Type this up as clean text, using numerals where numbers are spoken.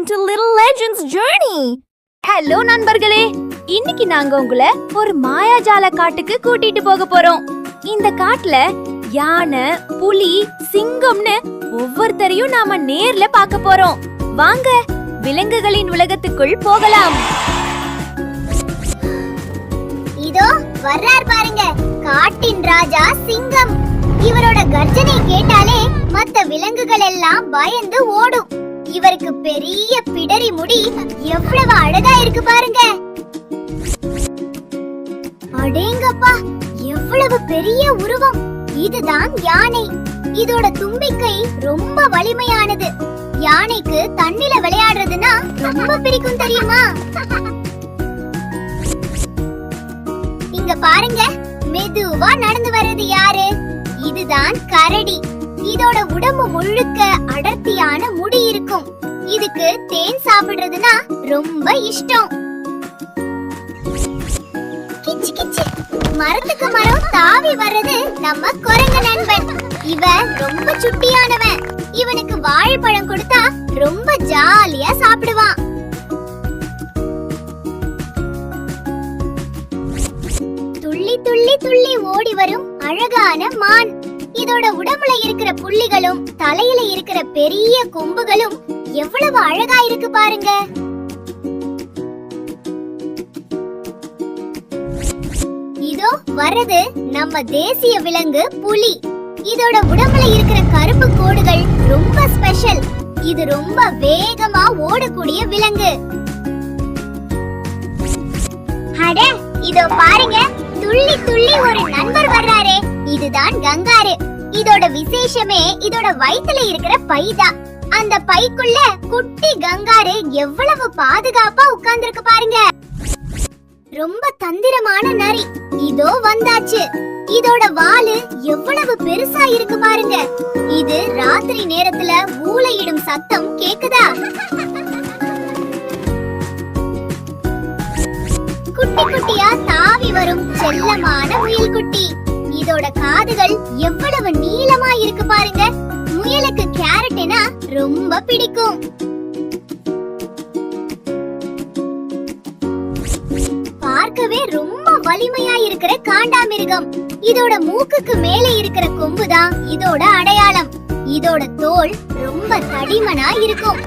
Welcome to Little Legends Journey. Hello நண்பர்களே, இன்னைக்கு நாங்க உங்களை ஒரு மாயாஜால காட்டுக்கு கூட்டிட்டு போக போறோம். இந்த காட்டுல யானை, புலி, சிங்கம்னு ஒவ்வொருத்தரையும் நாம நேர்ல பார்க்க போறோம். வாங்க விலங்குகளின் உலகத்துக்குள் போகலாம். இதோ வர்றார் பாருங்க, காட்டின் ராஜா சிங்கம். இவரோட கர்ஜனை கேட்டாலே மத்த விலங்குகள் எல்லாம் பயந்து ஓடும். இவருக்கு பெரிய பிடரி முடி எவ்வளவு அழகா இருக்கு பாருங்க. அடேங்கப்பா, எவ்வளவு பெரிய உருவம். இதுதான் யானை. இதோட தும்பிக்கை ரொம்ப வலிமையானது. யானைக்கு தண்ணில விளையாடுறதுன்னா ரொம்ப பிடிக்கும் தெரியுமா? இங்க பாருங்க, மெதுவா நடந்து வர்றது யாரு? இதுதான் கரடி. இதோட உடம்பு முழுக்க அடர்த்தியான முடி இருக்கும். இதுக்கு தேன் சாப்பிடுறதுனா ரொம்ப இஷ்டம். கிச்சு கிச்சு, மரத்துக்கு மரம் தாவி வர்றது நம்ம குரங்கு நண்பன். இவன் ரொம்ப சுட்டியானவன். இவனுக்கு வாழைப்பழம் கொடுத்தா ரொம்ப ஜாலியா சாப்பிடுவான். துள்ளி துள்ளி துள்ளி ஓடி வரும் அழகான மான். இதோட உடம்புல இருக்கிற புள்ளிகளும் தலையில இருக்கிற பெரிய கொம்புகளும் எவ்வளவு அழகா இருக்கு பாருங்க. இதோ வர்றது நம்ம தேசிய விலங்கு புலி. இதோட உடம்புல இருக்கிற கருப்பு கோடுகள் ரொம்ப ஸ்பெஷல். இது ரொம்ப வேகமா ஓடக்கூடிய விலங்கு. அட, இதோ பாருங்க, துள்ளி துள்ளி ஒரு நண்பர் வர்றாரே. இதுதான் கங்காரு. இதோட விசேஷமே இதோட வயித்துல இருக்கிற பைதான். அந்த பைக்குள்ள குட்டி கங்காரு எவ்வளவு பாதுகாப்பா உட்கார்ந்திருக்கு பாருங்க. ரொம்ப தந்திரமான நரி. இதோ வந்தாச்சு. இதோட வாலு எவ்வளவு பெருசா இருக்கு பாருங்க. இது ராத்திரி நேரத்துல ஊளையிடும் சத்தம் கேக்குதா? குட்டி குட்டியா தாவி வரும் செல்லமான முயல் குட்டி. இதோட காதுகள் எவ்வளவு நீளமா இருக்கு பாருங்க. முயலுக்கு கேரட்னா ரொம்ப பிடிக்கும். பார்க்கவே ரொம்ப வலிமையா இருக்கிற காண்டாமிருகம். இதோட மூக்குக்கு மேலே இருக்கிற கொம்புதான் இதோட அடையாளம். இதோட தோல் ரொம்ப தடிமனா இருக்கும்.